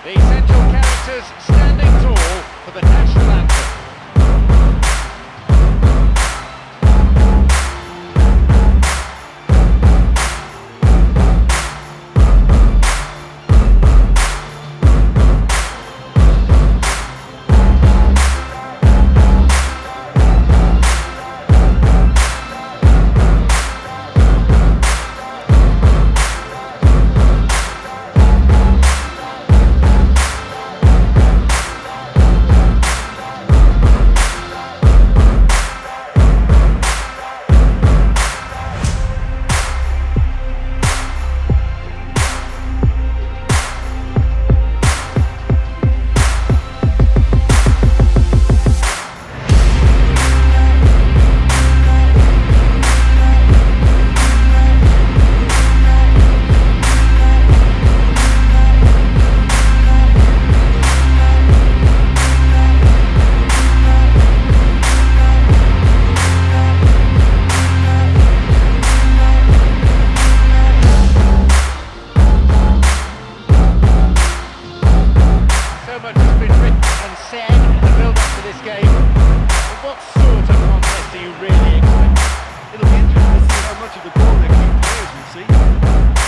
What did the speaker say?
The central characters standing tall for the national anthem. So much has been written and said in the build-up to this game. But what sort of contest do you really expect? It'll be interesting to see how much of the ball their key players will see.